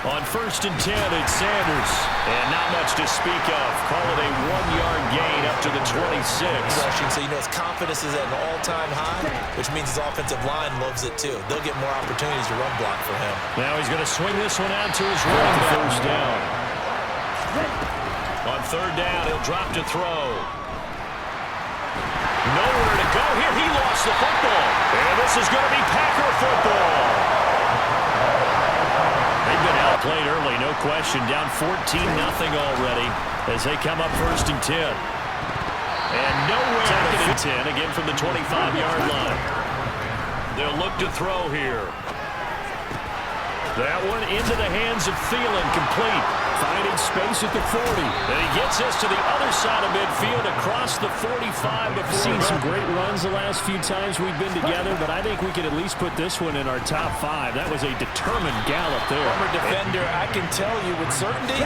On 1st and 10, it's Sanders. And not much to speak of. Call it a 1-yard gain up to the 26. Rushing, so you know his confidence is at an all-time high, which means his offensive line loves it too. They'll get more opportunities to run block for him. Now he's going to swing this one out to his running back. First down. On 3rd down, he'll drop to throw. Nowhere to go here. He lost the football. And this is going to be Packer football. They've been outplayed early, no question. Down 14-0 already as they come up 1st and 10. And nowhere to 10 again from the 25-yard line. They'll look to throw here. That one into the hands of Thielen, complete. Finding space at the 40. And he gets us to the other side of midfield across the 45 before. Seen some great runs the last few times we've been together, but I think we could at least put this one in our top 5. That was a determined gallop there. Former defender, I can tell you with certainty,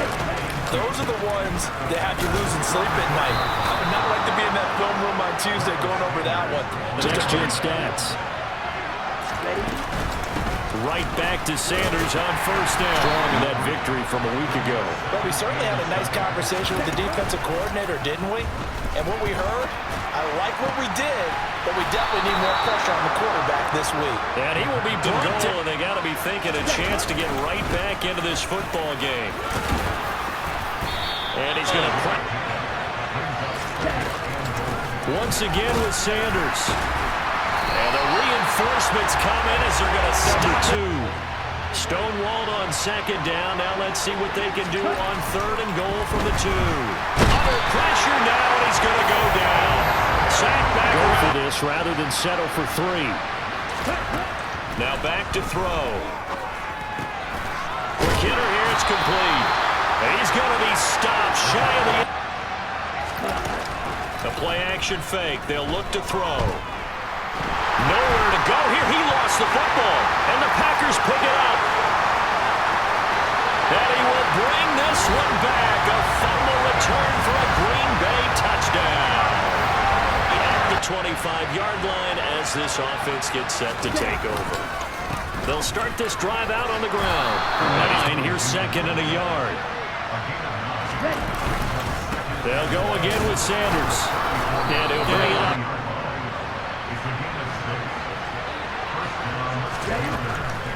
those are the ones that have you losing sleep at night. I would not like to be in that film room on Tuesday going over that one. Just a good stats. Right back to Sanders on 1st down. Strong in that victory from a week ago. But we certainly had a nice conversation with the defensive coordinator, didn't we? And what we heard, I like what we did, but we definitely need more pressure on the quarterback this week. And he will be goal, and they got to be thinking a chance to get right back into this football game. And he's going to play. Once again with Sanders. And the reinforcements come in as they're going to stop 2. Stonewalled on 2nd down. Now let's see what they can do on 3rd and goal from the 2. Under pressure now, and he's going to go down. Sack back. Go for this rather than settle for 3. Now back to throw. Quick hitter here, it's complete. And he's going to be stopped shy of the... A play-action fake. They'll look to throw. Nowhere to go here. He lost the football, and the Packers pick it up. And he will bring this one back. A fumble return for a Green Bay touchdown. At the 25-yard line as this offense gets set to take over. They'll start this drive out on the ground. And here's 2nd and a yard. They'll go again with Sanders. And he'll bring it up.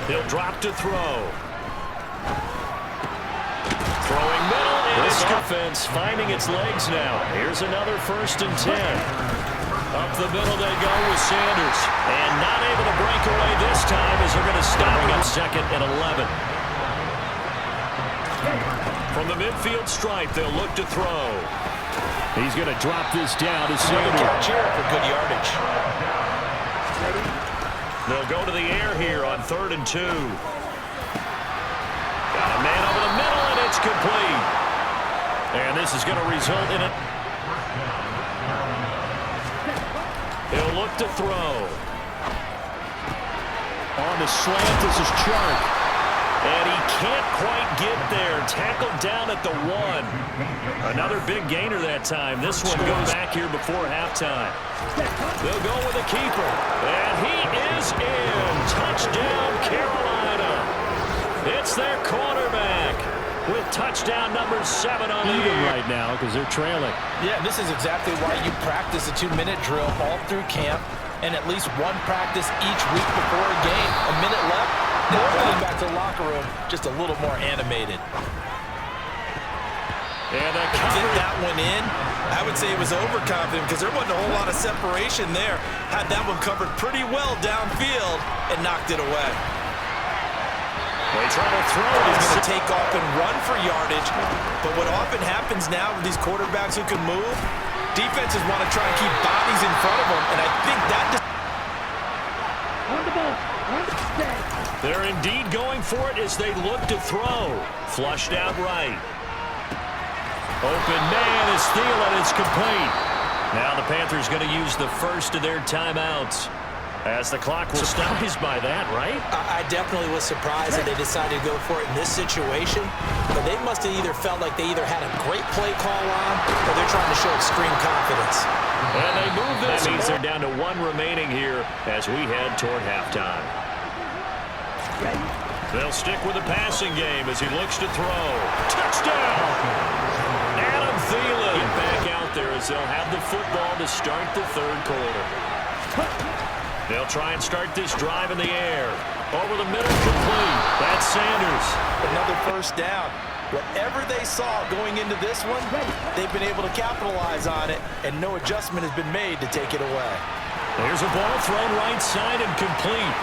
He'll drop to throw. Throwing middle, and this offense finding its legs now. Here's another 1st and 10. Up the middle they go with Sanders. And not able to break away this time as they're going to stop him. 2nd and 11. From the midfield stripe, they'll look to throw. He's going to drop this down to Sanders. Catch here for good yardage. They'll go to the air here on 3rd and 2. Got a man over the middle, and it's complete. And this is going to result in it. He'll look to throw. On the slant, this is Chark. And he can't quite get there. Tackled down at the 1. Another big gainer that time. This one goes back here before halftime. They'll go with a keeper. And he is in. Touchdown, Carolina. It's their quarterback with touchdown number 7 on the year right now because they're trailing. Yeah, this is exactly why you practice a 2-minute drill all through camp and at least one practice each week before a game. A minute left. Now going back to the locker room, just a little more animated. And get that one in. I would say it was overconfident because there wasn't a whole lot of separation there. Had that one covered pretty well downfield and knocked it away. They try to throw it. He's going to take off and run for yardage. But what often happens now with these quarterbacks who can move, defenses want to try and keep bodies in front of them. And I think that they're indeed going for it as they look to throw. Flushed out right. Open man is Thielen. It's complete. Now the Panthers going to use the first of their timeouts. As the clock will surprised by that, right? I definitely was surprised that they decided to go for it in this situation. But they must have either felt like they either had a great play call on or they're trying to show extreme confidence. And they move this. That means they're down to 1 remaining here as we head toward halftime. They'll stick with the passing game as he looks to throw. Touchdown! Adam Thielen. Get back out there as they'll have the football to start the third quarter. They'll try and start this drive in the air. Over the middle, complete. That's Sanders. Another first down. Whatever they saw going into this one, they've been able to capitalize on it, and no adjustment has been made to take it away. There's a ball thrown right side and complete.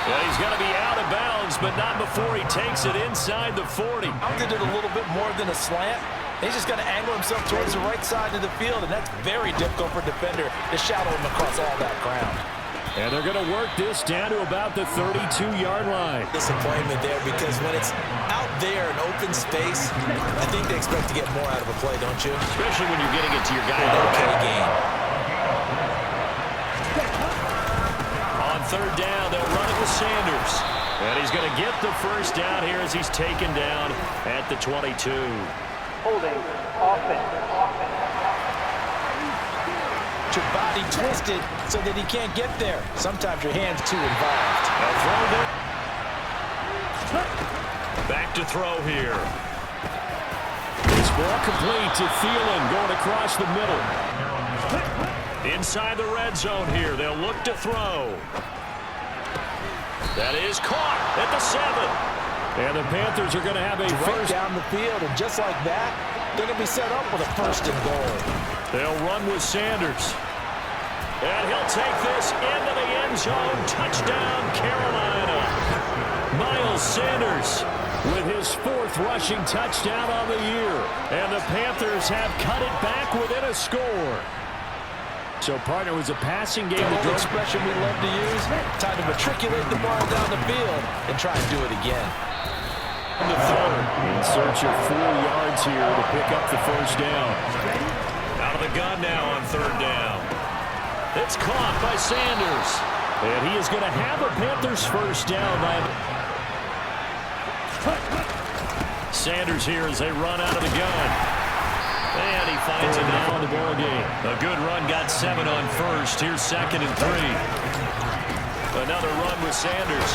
Yeah, he's got to be out of bounds, but not before he takes it inside the 40. Did it a little bit more than a slant. He's just got to angle himself towards the right side of the field, and that's very difficult for a defender to shadow him across all that ground. And they're going to work this down to about the 32-yard line. Disappointment there because when it's out there in open space, I think they expect to get more out of a play, don't you? Especially when you're getting it to your guy. Okay game. On third down, they'll run it with Sanders. And he's going to get the first down here as he's taken down at the 22. Holding offense. Your body twisted so that he can't get there. Sometimes your hand's too involved. Back to throw here. This ball complete to Thielen going across the middle. Inside the red zone here. They'll look to throw. That is caught at the 7. And the Panthers are going to have a first down the field, and just like that, they're going to be set up with a first and goal. They'll run with Sanders. And he'll take this into the end zone. Touchdown, Carolina. Miles Sanders with his 4th rushing touchdown on the year. And the Panthers have cut it back within a score. So, partner, was a passing game. The expression we love to use, time to matriculate the ball down the field and try and do it again. The third. In search of 4 yards here to pick up the first down. Out of the gun now on third down. It's caught by Sanders. And he is going to have a Panthers first down. Sanders here as they run out of the gun. And he finds it now in the ball game. A good run, got 7 on first. Here's 2nd and 3. Another run with Sanders.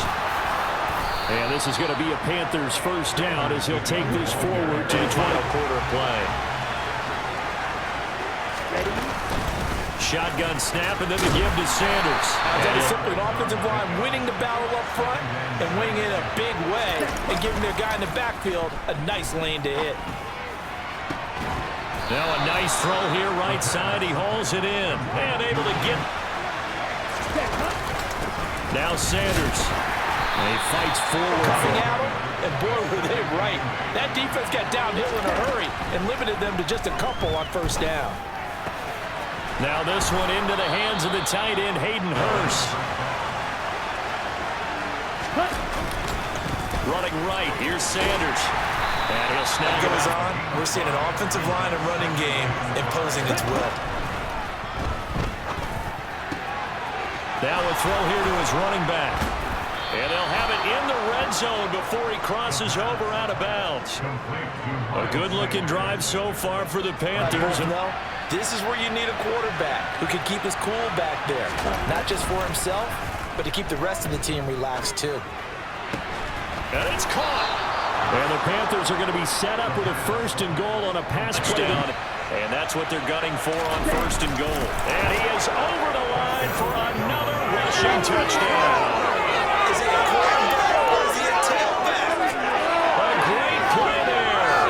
And this is going to be a Panthers first down as he'll take this forward to the 20-quarter play. Shotgun snap and then the give to Sanders. That is simply an offensive line winning the battle up front and winning it in a big way and giving their guy in the backfield a nice lane to hit. Now a nice throw here right side. He hauls it in and able to get. Now Sanders. And he fights forward. Coming at him, and boy, were they right. That defense got downhill in a hurry and limited them to just a couple on first down. Now this one into the hands of the tight end, Hayden Hurst. Running right, here's Sanders. And he'll snap it. Goes on. We're seeing an offensive line and running game imposing its will. Now a throw here to his running back. And they'll have it in the red zone before he crosses over out of bounds. A good-looking drive so far for the Panthers. This is where you need a quarterback who can keep his cool back there. Not just for himself, but to keep the rest of the team relaxed too. And it's caught. And the Panthers are going to be set up with a first and goal on a pass play. And that's what they're gunning for on first and goal. And he is over the line for another rushing touchdown. Is he a quarterback or is he a tailback? A great play there.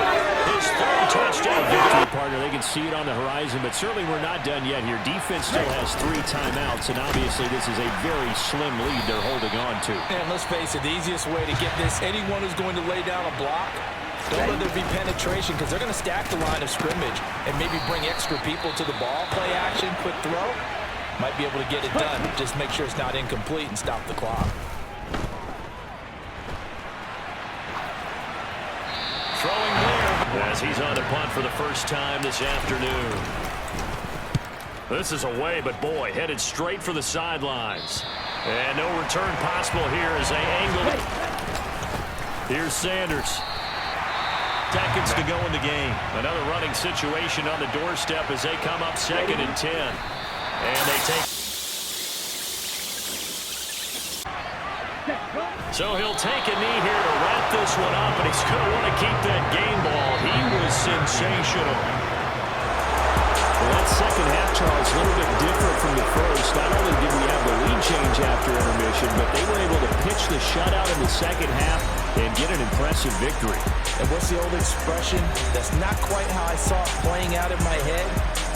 His 3rd touchdown. Partner, they can see it on the horizon, but certainly we're not done yet here. Defense still has 3 timeouts, and obviously this is a very slim lead they're holding on to. And let's face it, the easiest way to get this, anyone who's going to lay down a block, don't let there be penetration because they're going to stack the line of scrimmage and maybe bring extra people to the ball, play action, quick throw. Might be able to get it done. Just make sure it's not incomplete and stop the clock. Throwing there as he's on the punt for the first time this afternoon. This is away, but boy, headed straight for the sidelines. And no return possible here as they angle it. Here's Sanders. Seconds to go in the game. Another running situation on the doorstep as they come up 2nd and 10. And they take So he'll take a knee here to wrap this one up, and he's going to want to keep that game ball. He was sensational. Well, that second half, Charles, a little bit different from the first. Not only did we have the lead change after intermission, but they were able to pitch the shutout in the second half and get an impressive victory. And what's the old expression? That's not quite how I saw it playing out in my head.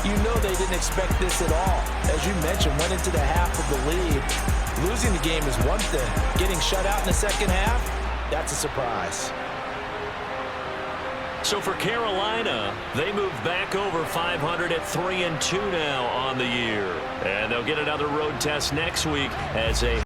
You know they didn't expect this at all. As you mentioned, went into the half of the lead. Losing the game is one thing. Getting shut out in the second half, that's a surprise. So for Carolina, they move back over 500 at 3-2 now on the year. And they'll get another road test next week as a